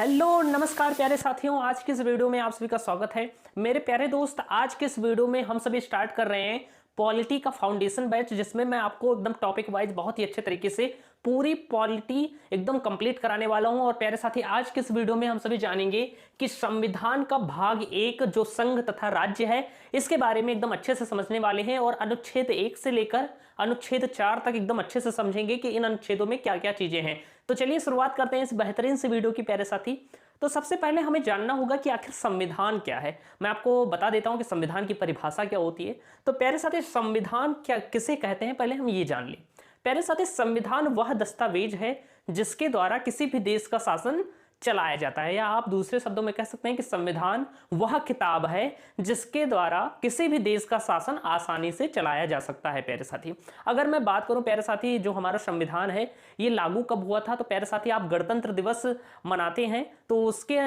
Hello नमस्कार प्यारे साथियों, आज के इस वीडियो में आप सभी का स्वागत है। मेरे प्यारे दोस्त, आज के इस वीडियो में हम सभी स्टार्ट कर रहे हैं पॉलिटी का फाउंडेशन बैच, जिसमें मैं आपको एकदम टॉपिक वाइज बहुत ही अच्छे तरीके से पूरी पॉलिटी एकदम कंप्लीट कराने वाला हूं। और प्यारे साथी, आज के इस वीडियो में हम सभी जानेंगे कि संविधान का भाग 1 जो संघ तथा राज्य है, इसके बारे में एकदम अच्छे से समझने वाले हैं और अनुच्छेद 1 से लेकर अनुच्छेद 4 तक एकदम अच्छे से समझेंगे कि इन अनुच्छेदों में क्या क्या चीजें हैं। तो चलिए शुरुआत करते हैं इस बेहतरीन से वीडियो की प्यारे साथी। तो सबसे पहले हमें जानना होगा कि आखिर संविधान क्या है। मैं आपको बता देता हूं कि संविधान की परिभाषा क्या होती है। तो प्यारे साथी, संविधान क्या किसे कहते हैं, पहले हम ये जान लें। प्यारे साथी, संविधान वह दस्तावेज है जिसके द्वारा किसी भी देश का शासन चलाया जाता है, या आप दूसरे शब्दों में कह सकते हैं कि संविधान वह किताब है जिसके द्वारा किसी भी देश का शासन आसानी से चलाया जा सकता है। प्यारे साथी, अगर मैं बात करूं प्यारे साथी, जो हमारा संविधान है ये लागू कब हुआ था, तो प्यारे साथी आप गणतंत्र दिवस मनाते हैं तो उसके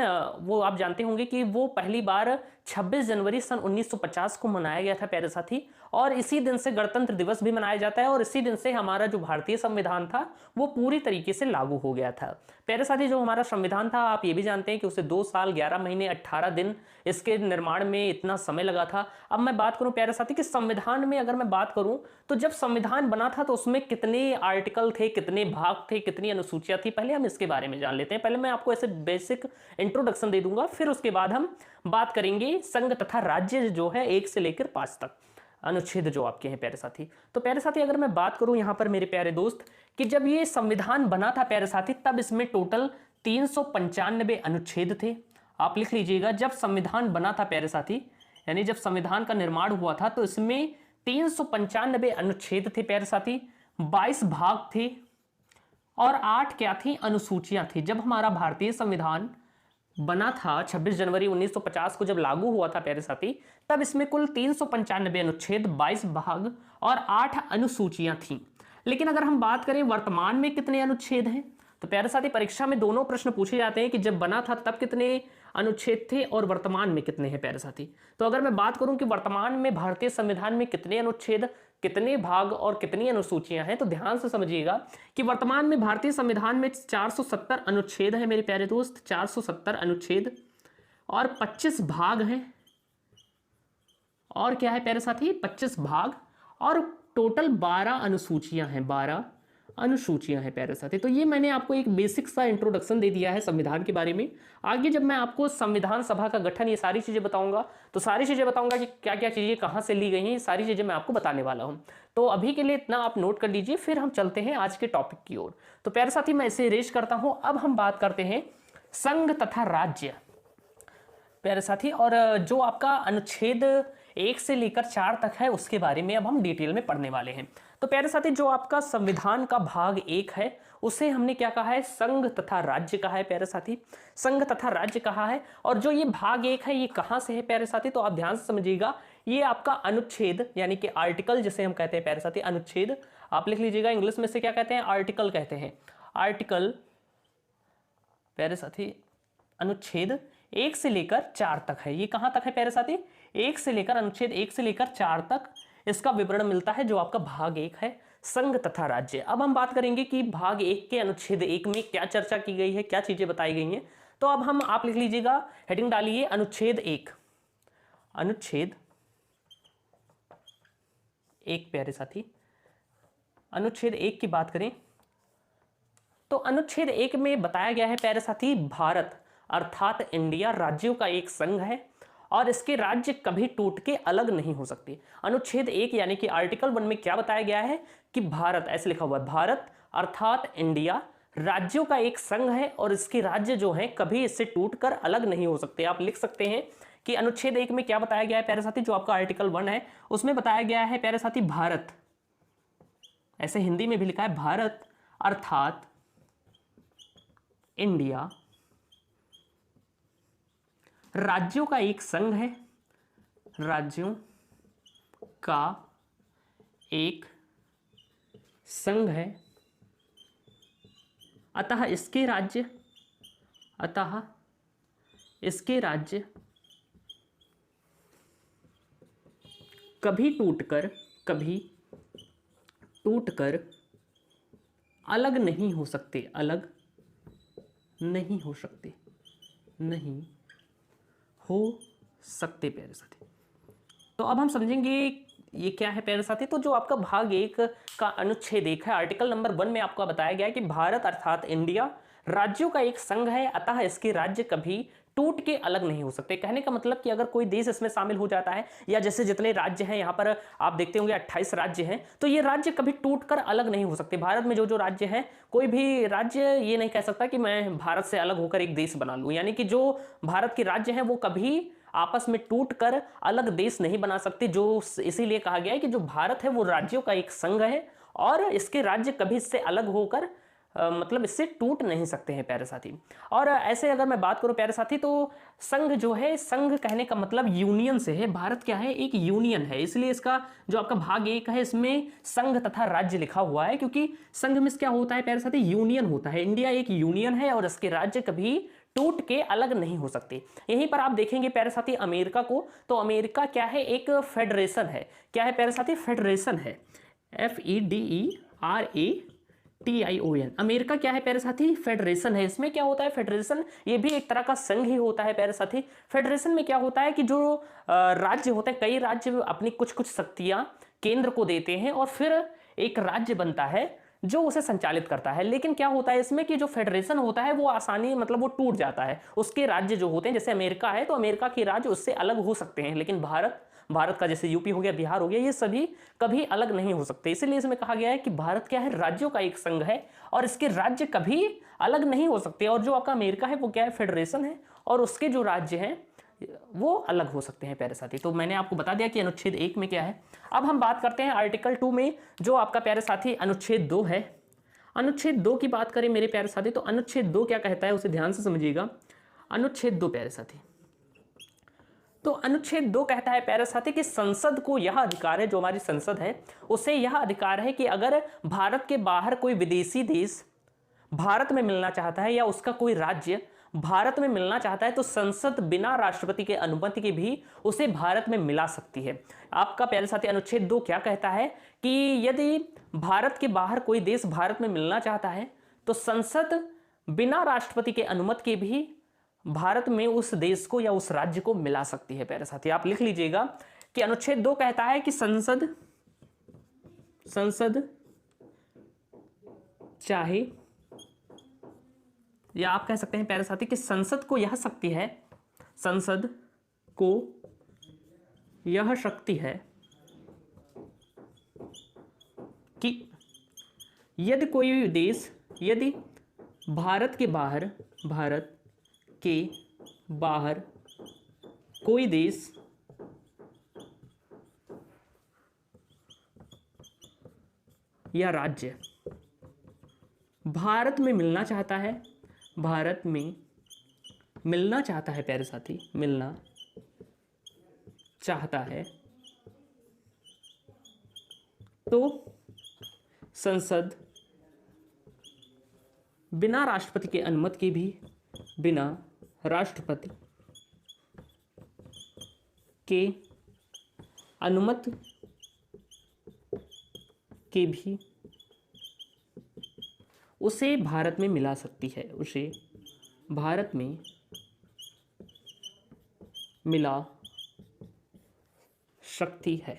वो आप जानते होंगे कि वो पहली बार 26 जनवरी सन 1950 को मनाया गया था प्यारे साथी। और इसी दिन से गणतंत्र दिवस भी मनाया जाता है और इसी दिन से हमारा जो भारतीय संविधान था वो पूरी तरीके से लागू हो गया था। प्यारे साथी, जो हमारा संविधान था, आप ये भी जानते हैं कि उसे 2 साल 11 महीने 18 दिन इसके निर्माण में इतना समय लगा था। अब मैं बात करूं प्यारे साथी कि संविधान में अगर मैं बात करूं तो जब संविधान बना था तो उसमें कितने आर्टिकल थे, कितने भाग थे, कितनी अनुसूचियां थी, पहले हम इसके बारे में जान लेते हैं। पहले मैं आपको ऐसे बेसिक इंट्रोडक्शन दे दूंगा, फिर उसके बाद हम बात करेंगे संघ तथा राज्य जो है 1 से लेकर 5 तक अनुच्छेद जो आपके हैं प्यारे साथी। तो प्यारे साथी, अगर मैं बात करूं यहां पर मेरे प्यारे दोस्त कि जब ये संविधान बना था प्यारे साथी, तब इसमें टोटल 395 अनुच्छेद थे। आप लिख लीजिएगा, जब संविधान बना था प्यारे साथी, यानी जब संविधान का निर्माण हुआ था तो इसमें 395 अनुच्छेद थे प्यारे साथी, 22 भाग थे और 8 क्या थी, अनुसूचियां थी। जब हमारा भारतीय संविधान बना था 26 जनवरी 1950 को जब लागू हुआ था प्यारे साथी, तब इसमें कुल 395 अनुच्छेद, 22 भाग और 8 अनुसूचियां थीं। लेकिन अगर हम बात करें वर्तमान में कितने अनुच्छेद हैं, तो प्यारे साथी परीक्षा में दोनों प्रश्न पूछे जाते हैं कि जब बना था तब कितने अनुच्छेद थे और वर्तमान में कितने हैं प्यारे साथी। तो अगर मैं बात करूं कि वर्तमान में भारतीय संविधान में कितने अनुच्छेद, कितने भाग और कितनी अनुसूचियां हैं, तो ध्यान से समझिएगा कि वर्तमान में भारतीय संविधान में 470 अनुच्छेद हैं मेरे प्यारे दोस्त, 470 अनुच्छेद और 25 भाग हैं। और क्या है प्यारे साथी, 25 भाग और टोटल 12 अनुसूचियां हैं, 12 अनुसूचियां हैं प्यारे साथी। तो ये मैंने आपको एक बेसिक सा इंट्रोडक्शन दे दिया है संविधान के बारे में। आगे जब मैं आपको संविधान सभा का गठन, ये सारी चीजें बताऊंगा, तो सारी चीजें बताऊंगा कि क्या क्या चीजें कहां से ली गई हैं, ये सारी चीजें मैं आपको बताने वाला हूं। तो अभी के लिए इतना आप नोट कर लीजिए, फिर हम चलते हैं आज के टॉपिक की ओर। तो प्यारे साथी, मैं इसे इरेज करता हूं। अब हम बात करते हैं संघ तथा राज्य प्यारे साथी, और जो आपका अनुच्छेद 1 से लेकर 4 तक है उसके बारे में अब हम डिटेल में पढ़ने वाले हैं। तो प्यारे साथी, जो आपका संविधान का भाग 1 है उसे हमने क्या कहा है, संघ तथा राज्य कहा है प्यारे साथी, संघ तथा राज्य कहा है। और जो ये भाग 1 है ये कहां से है प्यारे साथी, तो आप ध्यान से समझिएगा, ये आपका अनुच्छेद यानी कि आर्टिकल जिसे हम कहते हैं प्यारे साथी, अनुच्छेद आप लिख लीजिएगा, इंग्लिश में से क्या कहते हैं, आर्टिकल कहते हैं, आर्टिकल प्यारे साथी। अनुच्छेद 1 से लेकर 4 तक है, ये कहां तक है प्यारे साथी, 1 से लेकर अनुच्छेद 1 से लेकर 4 तक इसका विवरण मिलता है, जो आपका भाग 1 है, संघ तथा राज्य। अब हम बात करेंगे कि भाग 1 के अनुच्छेद 1 में क्या चर्चा की गई है, क्या चीजें बताई गई हैं। तो अब हम, आप लिख लीजिएगा, हेडिंग डालिए अनुच्छेद 1, अनुच्छेद 1 प्यारे साथी। अनुच्छेद 1 की बात करें तो अनुच्छेद 1 में बताया गया है प्यारे साथी, भारत अर्थात इंडिया राज्यों का एक संघ है और इसके राज्य कभी टूट के अलग नहीं हो सकते। अनुच्छेद 1 यानी कि आर्टिकल 1 में क्या बताया गया है कि भारत, ऐसे लिखा हुआ है, भारत अर्थात इंडिया राज्यों का एक संघ है और इसके राज्य जो हैं कभी इससे टूटकर अलग नहीं हो सकते। आप लिख सकते हैं कि अनुच्छेद 1 में क्या बताया गया है प्यारे साथी, जो आपका आर्टिकल 1 है उसमें बताया गया है प्यारे साथी, भारत, ऐसे हिंदी में भी लिखा है, भारत अर्थात इंडिया राज्यों का एक संघ है, राज्यों का एक संघ है, अतः इसके राज्य कभी टूटकर अलग नहीं हो सकते, अलग नहीं हो सकते। नहीं हो सकते प्यारे साथी। तो अब हम समझेंगे ये क्या है प्यारे साथी। तो जो आपका भाग 1 का अनुच्छेद 1 है, आर्टिकल नंबर 1 में आपको बताया गया है कि भारत अर्थात इंडिया राज्यों का एक संघ है, अतः इसके राज्य कभी टूट के अलग नहीं हो सकते। कहने का मतलब कि अगर कोई देश इसमें शामिल हो जाता है, या जैसे जितने राज्य हैं यहाँ पर आप देखते होंगे 28 राज्य हैं, तो ये राज्य कभी टूटकर अलग नहीं हो सकते। भारत में जो जो राज्य हैं, कोई भी राज्य ये नहीं कह सकता कि मैं भारत से अलग होकर एक देश बना लूं। यानी कि जो भारत के राज्य हैं वो कभी आपस में टूटकर अलग देश नहीं बना सकते। जो इसीलिए कहा गया है कि जो भारत है वो राज्यों का एक संघ है और इसके राज्य कभी इससे अलग होकर मतलब इससे टूट नहीं सकते हैं प्यारे साथी। और ऐसे अगर मैं बात करूं प्यारे साथी, तो संघ जो है, संघ कहने का मतलब यूनियन से है। भारत क्या है, एक यूनियन है, इसलिए इसका जो आपका भाग 1 है इसमें संघ तथा राज्य लिखा हुआ है, क्योंकि संघ में क्या होता है प्यारे साथी, यूनियन होता है। इंडिया एक यूनियन है और इसके राज्य कभी टूट के अलग नहीं हो सकते। यहीं पर आप देखेंगे प्यारे साथी अमेरिका को, तो अमेरिका क्या है, एक फेडरेशन है। क्या है प्यारे साथी, फेडरेशन है। FEDERATION। अमेरिका क्या है प्यारे साथी, फेडरेशन है। इसमें क्या होता है, फेडरेशन ये भी एक तरह का संघ ही होता है प्यारे साथी। फेडरेशन में क्या होता है कि जो राज्य होते हैं, कई राज्य अपनी कुछ कुछ शक्तियां केंद्र को देते हैं और फिर एक राज्य बनता है जो उसे संचालित करता है। लेकिन क्या होता है इसमें कि जो फेडरेशन होता है वो आसानी मतलब वो टूट जाता है। उसके राज्य जो होते हैं, जैसे अमेरिका है तो अमेरिका के राज्य उससे अलग हो सकते हैं, लेकिन भारत का जैसे यूपी हो गया, बिहार हो गया, ये सभी कभी अलग नहीं हो सकते। इसीलिए इसमें कहा गया है कि भारत क्या है, राज्यों का एक संघ है और इसके राज्य कभी अलग नहीं हो सकते। और जो आपका अमेरिका है वो क्या है, फेडरेशन है और उसके जो राज्य हैं वो अलग हो सकते हैं प्यारे साथी। तो मैंने आपको बता दिया कि अनुच्छेद 1 में क्या है। अब हम बात करते हैं आर्टिकल 2 में, जो आपका प्यारे साथी अनुच्छेद 2 है। अनुच्छेद 2 की बात करें मेरे प्यारे साथी, तो अनुच्छेद 2 क्या कहता है उसे ध्यान से समझिएगा। अनुच्छेद 2 प्यारे साथी, तो अनुच्छेद 2 कहता है प्यारे साथी कि संसद को यह अधिकार है, जो हमारी संसद है उसे यह अधिकार है कि अगर भारत के बाहर कोई विदेशी देश भारत में मिलना चाहता है या उसका कोई राज्य भारत में मिलना चाहता है, तो संसद बिना राष्ट्रपति के अनुमति के भी उसे भारत में मिला सकती है। आपका प्यारे साथी अनुच्छेद 2 क्या कहता है कि यदि भारत के बाहर कोई देश भारत में मिलना चाहता है तो संसद बिना राष्ट्रपति के अनुमति के भी भारत में उस देश को या उस राज्य को मिला सकती है। प्यारे साथी आप लिख लीजिएगा कि अनुच्छेद 2 कहता है कि संसद चाहे, या आप कह सकते हैं प्यारे साथी कि संसद को यह शक्ति है, संसद को यह शक्ति है कि यदि कोई देश, यदि भारत के बाहर कोई देश या राज्य भारत में मिलना चाहता है, भारत में मिलना चाहता है प्यारे साथी, मिलना चाहता है, तो संसद बिना राष्ट्रपति के अनुमति के भी, बिना राष्ट्रपति के अनुमति के भी उसे भारत में मिला सकती है, उसे भारत में मिला सकती है।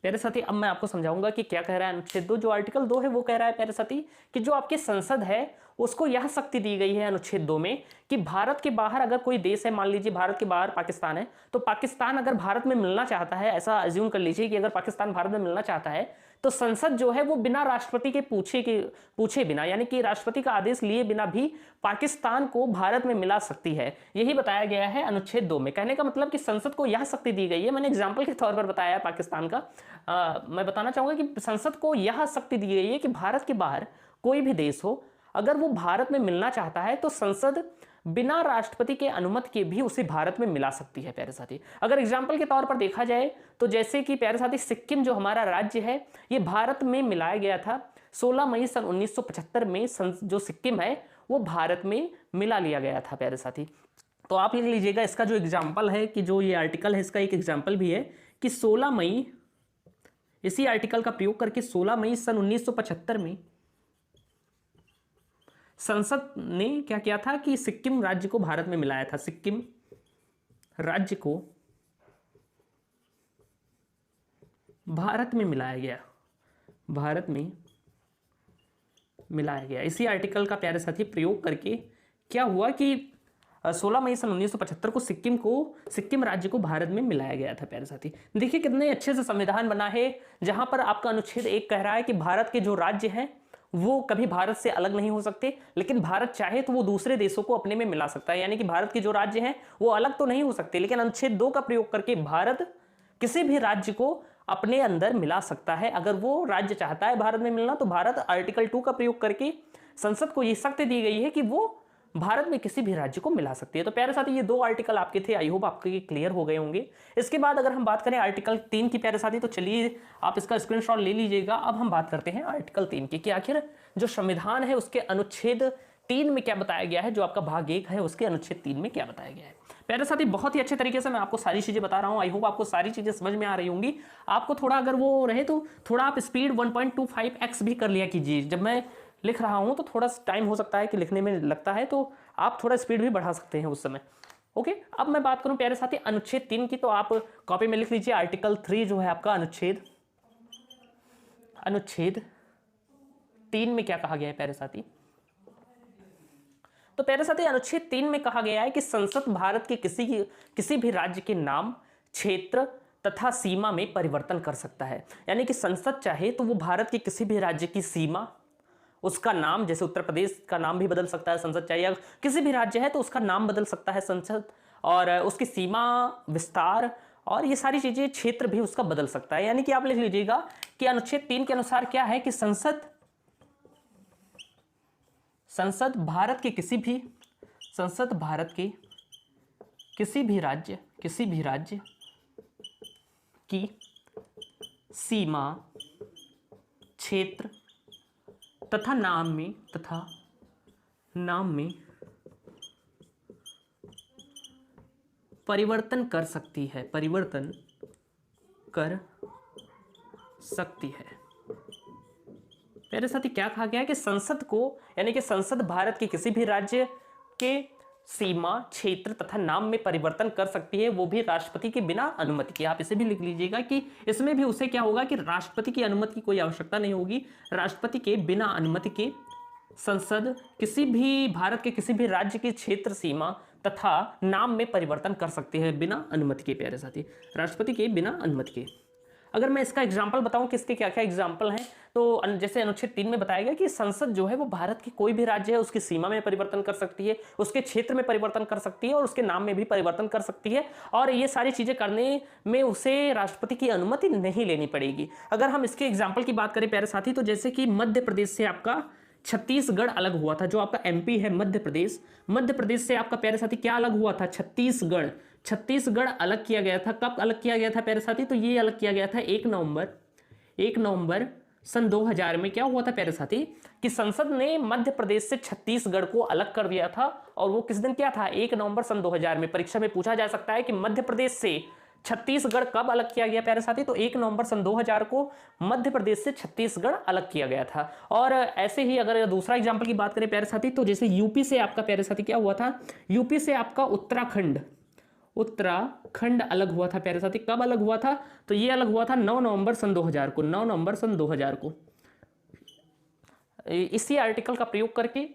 प्यारे साथी अब मैं आपको समझाऊंगा कि क्या कह रहा है अनुच्छेद 2। जो आर्टिकल 2 है वो कह रहा है प्यारे साथी कि जो आपकी संसद है उसको यह शक्ति दी गई है अनुच्छेद 2 में कि भारत के बाहर अगर कोई देश है, मान लीजिए भारत के बाहर पाकिस्तान है, तो पाकिस्तान अगर भारत में मिलना चाहता है, ऐसा अज्यूम कर लीजिए कि अगर पाकिस्तान भारत में मिलना चाहता है, तो संसद जो है वो बिना राष्ट्रपति के पूछे बिना, यानी कि राष्ट्रपति का आदेश लिए बिना भी पाकिस्तान को भारत में मिला सकती है। यही बताया गया है अनुच्छेद 2 में। कहने का मतलब कि संसद को यह शक्ति दी गई है। मैंने एग्जाम्पल के तौर पर बताया है पाकिस्तान का। मैं बताना चाहूंगा कि संसद को यह शक्ति दी गई है कि भारत के बाहर कोई भी देश हो, अगर वो भारत में मिलना चाहता है तो संसद बिना राष्ट्रपति के अनुमति के भी उसे भारत में मिला सकती है। प्यारे साथी अगर एग्जाम्पल के तौर पर देखा जाए तो जैसे कि प्यारे साथी सिक्किम जो हमारा राज्य है ये भारत में मिलाया गया था 16 मई सन 1975 में। जो सिक्किम है वो भारत में मिला लिया गया था प्यारे साथी। तो आप लिख लीजिएगा इसका जो एग्जाम्पल है कि जो ये आर्टिकल है इसका एक एग्जाम्पल भी है कि 16 मई, इसी आर्टिकल का प्रयोग करके 16 मई सन 1975 में संसद ने क्या किया था कि सिक्किम राज्य को भारत में मिलाया था। सिक्किम राज्य को भारत में मिलाया गया, भारत में मिलाया गया। इसी आर्टिकल का प्यारे साथी प्रयोग करके क्या हुआ कि 16 मई सन 1975 को सिक्किम राज्य को भारत में मिलाया गया था। प्यारे साथी देखिए कितने अच्छे से संविधान बना है, जहां पर आपका अनुच्छेद 1 कह रहा है कि भारत के जो राज्य हैं वो कभी भारत से अलग नहीं हो सकते, लेकिन भारत चाहे तो वो दूसरे देशों को अपने में मिला सकता है। यानी कि भारत के जो राज्य हैं वो अलग तो नहीं हो सकते, लेकिन अनुच्छेद 2 का प्रयोग करके भारत किसी भी राज्य को अपने अंदर मिला सकता है। अगर वो राज्य चाहता है भारत में मिलना, तो भारत आर्टिकल 2 का प्रयोग करके संसद को ये शक्ति दी गई है कि वो भारत में किसी भी राज्य को मिला सकती है। तो प्यारे साथी ये 2 आर्टिकल आपके थे, आई होप आपके क्लियर हो गए होंगे। इसके बाद अगर हम बात करें आर्टिकल 3 की प्यारे साथी, तो चलिए आप इसका स्क्रीनशॉट ले लीजिएगा। अब हम बात करते हैं आर्टिकल 3 की, कि आखिर जो संविधान है उसके अनुच्छेद 3 में क्या बताया गया है, जो आपका भाग 1 है उसके अनुच्छेद 3 में क्या बताया गया है। प्यारे साथी बहुत ही अच्छे तरीके से मैं आपको सारी चीजें बता रहा हूं, आई होप आपको सारी चीजें समझ में आ रही होंगी। आपको थोड़ा अगर वो रहे तो थोड़ा आप स्पीड 1.25x भी कर लिया कीजिए। जब मैं लिख रहा हूं तो थोड़ा टाइम हो सकता है कि लिखने में लगता है, तो आप थोड़ा स्पीड भी बढ़ा सकते हैं उस समय। ओके, अब मैं बात करूं प्यारे साथी अनुच्छेद 3 की, तो आप कॉपी में लिख लीजिए आर्टिकल 3 जो है आपका अनुच्छेद 3 में क्या कहा गया है प्यारे साथी। तो प्यारे साथी अनुच्छेद 3 में कहा गया है कि संसद भारत के किसी भी राज्य के नाम, क्षेत्र तथा सीमा में परिवर्तन कर सकता है। यानी कि संसद चाहे तो वो भारत के किसी भी राज्य की सीमा, उसका नाम, जैसे उत्तर प्रदेश का नाम भी बदल सकता है संसद चाहे, या किसी भी राज्य है तो उसका नाम बदल सकता है संसद, और उसकी सीमा, विस्तार और ये सारी चीजें, क्षेत्र भी उसका बदल सकता है। यानी कि आप लिख लीजिएगा कि अनुच्छेद 3 के अनुसार क्या है कि संसद भारत के किसी भी राज्य की सीमा, क्षेत्र तथा नाम में परिवर्तन कर सकती है, मेरे साथ ही क्या कहा गया है कि संसद को, यानी कि संसद भारत के किसी भी राज्य के सीमा, क्षेत्र तथा नाम में परिवर्तन कर सकती है, वो भी राष्ट्रपति के बिना अनुमति के। आप इसे भी लिख लीजिएगा कि इसमें भी उसे क्या होगा कि राष्ट्रपति की अनुमति की कोई आवश्यकता नहीं होगी। राष्ट्रपति के बिना अनुमति के संसद भारत के किसी भी राज्य की क्षेत्र, सीमा तथा नाम में परिवर्तन कर सकती है बिना अनुमति के। प्यारे साथी राष्ट्रपति के बिना अनुमति के। अगर मैं इसका एग्जाम्पल बताऊं कि इसके क्या क्या एग्जाम्पल हैं, तो जैसे अनुच्छेद 3 में बताया गया कि संसद जो है वो भारत की कोई भी राज्य है उसकी सीमा में परिवर्तन कर सकती है, उसके क्षेत्र में परिवर्तन कर सकती है और उसके नाम में भी परिवर्तन कर सकती है, और ये सारी चीजें करने में उसे राष्ट्रपति की अनुमति नहीं लेनी पड़ेगी। अगर हम इसके एग्जाम्पल की बात करें प्यारे साथी, तो जैसे कि मध्य प्रदेश से आपका छत्तीसगढ़ अलग हुआ था, जो आपका एमपी है मध्य प्रदेश से आपका प्यारे साथी क्या अलग हुआ था, छत्तीसगढ़ अलग किया गया था। कब अलग किया गया था प्यारे साथी, तो ये अलग किया गया था 1 नवंबर सन 2000 में। क्या हुआ था प्यारे साथी कि संसद ने मध्य प्रदेश से छत्तीसगढ़ को अलग कर दिया था, और वो किस दिन क्या था, 1 नवंबर सन 2000 में। परीक्षा में पूछा जा सकता है कि मध्य प्रदेश से छत्तीसगढ़ कब अलग किया गया प्यारे साथी, तो 1 नवंबर सन 2000 को मध्य प्रदेश से छत्तीसगढ़ अलग किया गया था। और ऐसे ही अगर दूसरा एग्जाम्पल की बात करें प्यारे साथी, तो जैसे यूपी से आपका प्यारे साथी क्या हुआ था, यूपी से आपका उत्तराखंड अलग हुआ था प्यारे साथी। कब अलग हुआ था, तो ये अलग हुआ था 9 नवंबर सन 2000 को। इसी आर्टिकल का प्रयोग करके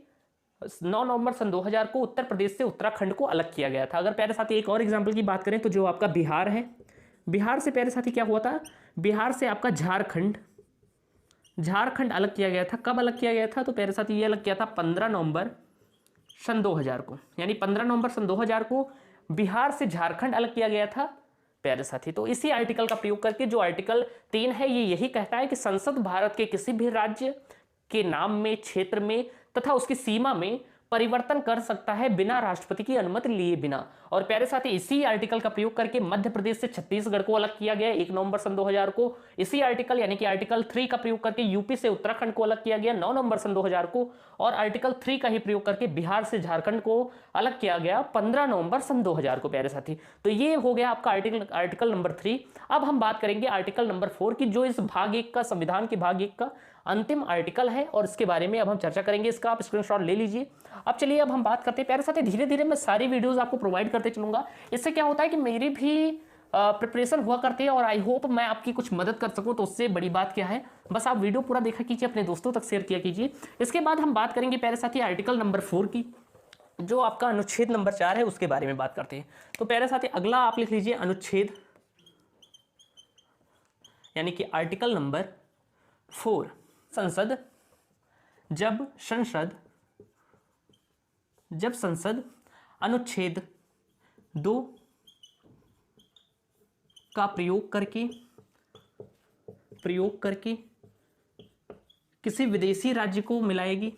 9 नवंबर सन 2000 को उत्तर प्रदेश से उत्तराखंड को अलग किया गया था। अगर प्यारे साथी एक और एग्जाम्पल की बात करें, तो जो आपका बिहार है, बिहार से प्यारे साथी क्या हुआ था, बिहार से आपका झारखंड अलग किया गया था। कब अलग किया गया था, तो प्यारे साथी ये अलग किया था 15 नवंबर सन 2000 को। यानी 15 नवंबर सन 2000 को बिहार से झारखंड अलग किया गया था प्यारे साथी। तो इसी आर्टिकल का प्रयोग करके जो आर्टिकल 3 है ये यही कहता है कि संसद भारत के किसी भी राज्य के नाम में, क्षेत्र में तथा उसकी सीमा में परिवर्तन कर सकता है बिना राष्ट्रपति की अनुमति लिए बिना। और प्यारे साथी इसी आर्टिकल का प्रयोग करके मध्य प्रदेश से छत्तीसगढ़ को अलग किया गया 1 नवंबर सन 2000 को। इसी आर्टिकल यानी कि आर्टिकल 3 का प्रयोग करके यूपी से उत्तराखंड को अलग किया गया 9 नवंबर सन 2000 को, और आर्टिकल 3 का ही प्रयोग करके बिहार से झारखंड को अलग किया गया 15 नवंबर सन 2000 को प्यारे साथी। तो ये हो गया आपका आर्टिकल नंबर 3। अब हम बात करेंगे आर्टिकल नंबर 4 की, जो इस भाग 1 का, संविधान के भाग 1 का अंतिम आर्टिकल है और इसके बारे में अब हम चर्चा करेंगे। इसका आप स्क्रीनशॉट ले लीजिए। अब चलिए अब हम बात करते हैं। प्यारे साथी, धीरे धीरे मैं सारी वीडियोस आपको प्रोवाइड करते चलूंगा। इससे क्या होता है कि मेरी भी प्रिपरेशन हुआ करती है और आई होप मैं आपकी कुछ मदद कर सकूं, तो उससे बड़ी बात क्या है, बस आप वीडियो पूरा देखा कीजिए, अपने दोस्तों तक शेयर किया कीजिए। इसके बाद हम बात करेंगे प्यारे साथी आर्टिकल नंबर 4 की, जो आपका अनुच्छेद नंबर 4 है, उसके बारे में बात करते हैं। तो प्यारे साथी अगला आप लिख लीजिए अनुच्छेद, यानी कि आर्टिकल नंबर 4। जब संसद अनुच्छेद 2 का प्रयोग करके किसी विदेशी राज्य को मिलाएगी,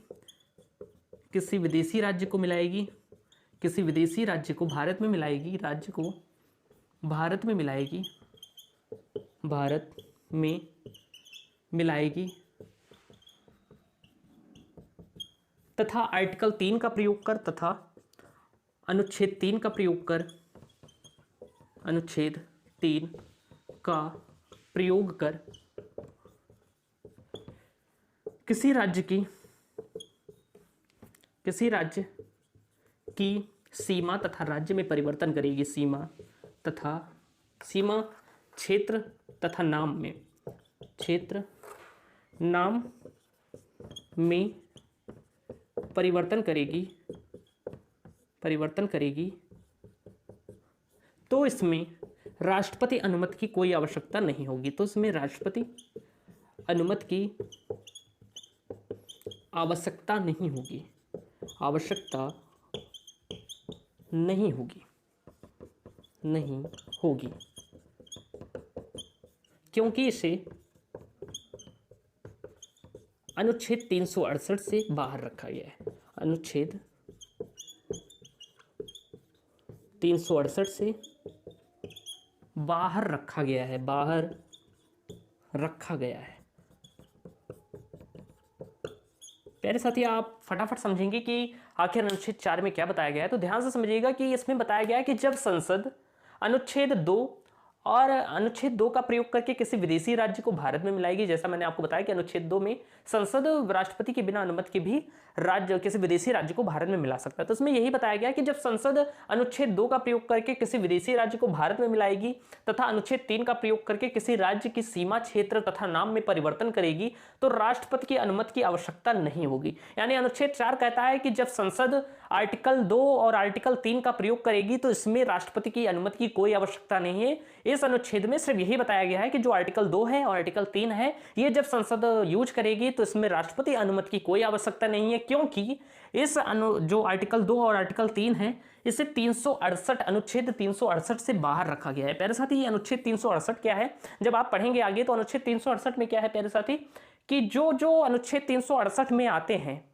किसी विदेशी राज्य को भारत में मिलाएगी, भारत में मिलाएगी तथा आर्टिकल 3 का प्रयोग कर, तथा अनुच्छेद 3 का प्रयोग कर, अनुच्छेद 3 का प्रयोग कर किसी राज्य की सीमा तथा राज्य में परिवर्तन करेगी, सीमा, क्षेत्र तथा नाम में परिवर्तन करेगी, तो इसमें राष्ट्रपति अनुमति की कोई आवश्यकता नहीं होगी। तो इसमें राष्ट्रपति अनुमति की आवश्यकता नहीं होगी, क्योंकि इसे अनुच्छेद 368 से बाहर रखा गया है। अनुच्छेद 368 से बाहर रखा गया है। प्यारे साथी, आप फटाफट समझेंगे कि आखिर अनुच्छेद 4 में क्या बताया गया है। तो ध्यान से समझिएगा कि इसमें बताया गया है कि जब संसद अनुच्छेद 2 और अनुच्छेद 2 का प्रयोग करके किसी विदेशी राज्य को भारत में मिलाएगी, जैसा मैंने आपको बताया कि अनुच्छेद 2 में संसद राष्ट्रपति के बिना अनुमति के भी किसी विदेशी राज्य को भारत में मिला सकता है। तो इसमें यही बताया गया कि जब संसद अनुच्छेद 2 का प्रयोग करके किसी विदेशी राज्य को भारत में मिलाएगी तथा अनुच्छेद 3 का प्रयोग करके किसी राज्य की सीमा, क्षेत्र तथा नाम में परिवर्तन करेगी, तो राष्ट्रपति की अनुमति की आवश्यकता नहीं होगी। यानी अनुच्छेद 4 कहता है कि जब संसद आर्टिकल 2 और आर्टिकल 3 का प्रयोग करेगी तो इसमें राष्ट्रपति की अनुमति की कोई आवश्यकता नहीं है। इस अनुच्छेद में सिर्फ यही बताया गया है कि जो आर्टिकल 2 है और आर्टिकल 3 है, ये जब संसद यूज करेगी तो इसमें राष्ट्रपति अनुमति की कोई आवश्यकता नहीं है, क्योंकि इस जो आर्टिकल 2 और आर्टिकल 3 है, इसे 368 अनुच्छेद 368 से बाहर रखा गया है। प्यारे साथी, ये अनुच्छेद 368 क्या है, जब आप पढ़ेंगे आगे तो अनुच्छेद 368 में क्या है प्यारे साथी, कि जो अनुच्छेद 368 में आते हैं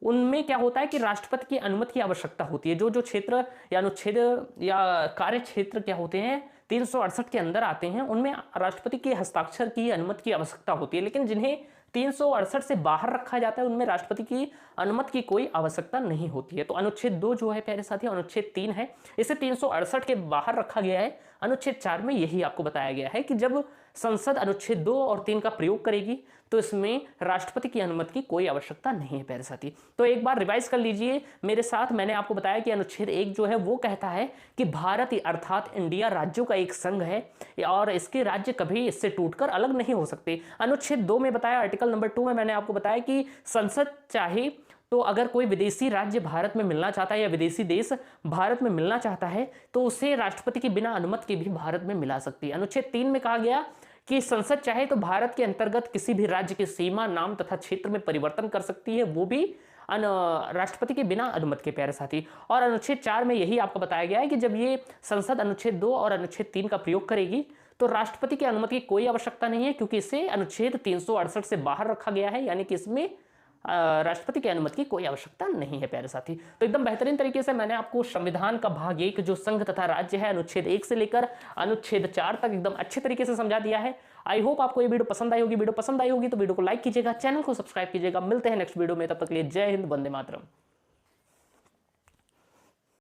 उनमें क्या होता है कि राष्ट्रपति की अनुमति की आवश्यकता होती है। जो क्षेत्र या अनुच्छेद या कार्य क्षेत्र क्या होते हैं 368 के अंदर आते हैं, उनमें राष्ट्रपति के हस्ताक्षर की अनुमति की आवश्यकता होती है। लेकिन जिन्हें 368 से बाहर रखा जाता है उनमें राष्ट्रपति की अनुमति की कोई आवश्यकता नहीं होती है। तो अनुच्छेद 2 जो है प्यारे साथी, अनुच्छेद 3 है, इसे 368 के बाहर रखा गया है। अनुच्छेद 4 में यही आपको बताया गया है कि जब संसद अनुच्छेद 2 और 3 का प्रयोग करेगी तो इसमें राष्ट्रपति की अनुमति की कोई आवश्यकता नहीं है प्यारे साथी। तो एक बार रिवाइज कर लीजिए मेरे साथ। मैंने आपको बताया कि अनुच्छेद 1 जो है वो कहता है कि भारत अर्थात इंडिया राज्यों का एक संघ है और इसके राज्य कभी इससे टूटकर अलग नहीं हो सकते। अनुच्छेद 2 में बताया, आर्टिकल नंबर 2 में मैंने आपको बताया कि संसद चाहे तो अगर कोई विदेशी राज्य भारत में मिलना चाहता है या विदेशी देश भारत में मिलना चाहता है तो उसे राष्ट्रपति के बिना अनुमति के भी भारत में मिला सकती है। अनुच्छेद 3 में कहा गया कि संसद चाहे तो भारत के अंतर्गत किसी भी राज्य की सीमा, नाम तथा क्षेत्र में परिवर्तन कर सकती है, वो भी राष्ट्रपति के बिना अनुमति के प्यारे साथी। और अनुच्छेद 4 में यही आपको बताया गया है कि जब ये संसद अनुच्छेद 2 और अनुच्छेद 3 का प्रयोग करेगी तो राष्ट्रपति की अनुमति की कोई आवश्यकता नहीं है, क्योंकि इसे अनुच्छेद 368 से बाहर रखा गया है, यानी कि इसमें राष्ट्रपति की अनुमति की कोई आवश्यकता नहीं है प्यारे साथी। तो एकदम बेहतरीन तरीके से मैंने आपको संविधान का भाग 1 जो संघ तथा राज्य है, अनुच्छेद 1 से लेकर अनुच्छेद 4 तक एकदम अच्छे तरीके से समझा दिया है। आई होप आपको ये वीडियो पसंद आई होगी। वीडियो पसंद आई होगी तो वीडियो को लाइक कीजिएगा, चैनल को सब्सक्राइब कीजिएगा। मिलते हैं नेक्स्ट वीडियो में, तब तक के लिए जय हिंद, वंदे मातरम।